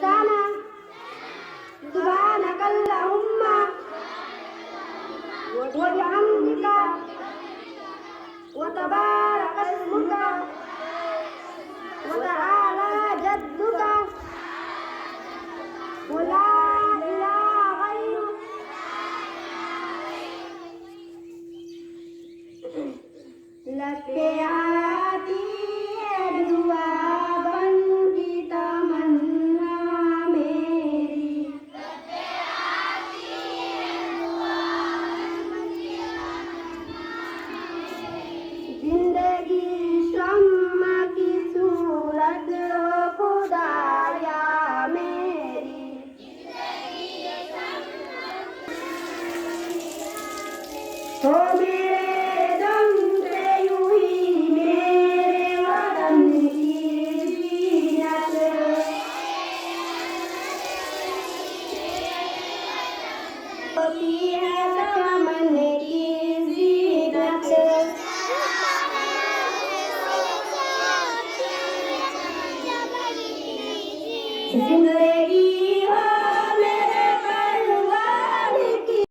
إحسانا سبحانك اللهم وبحمدك وتبارك اسمك وتعالى جدك ولا إله غيرك لك आती है दुआ बन की तमन्ना मेरी जिंदगी शम्मा की सूरत हो खुदाया मेरी हो मेरे दम से यूं ही मेरे वतन की जीनत होती है चमन की जीनत जिंदगी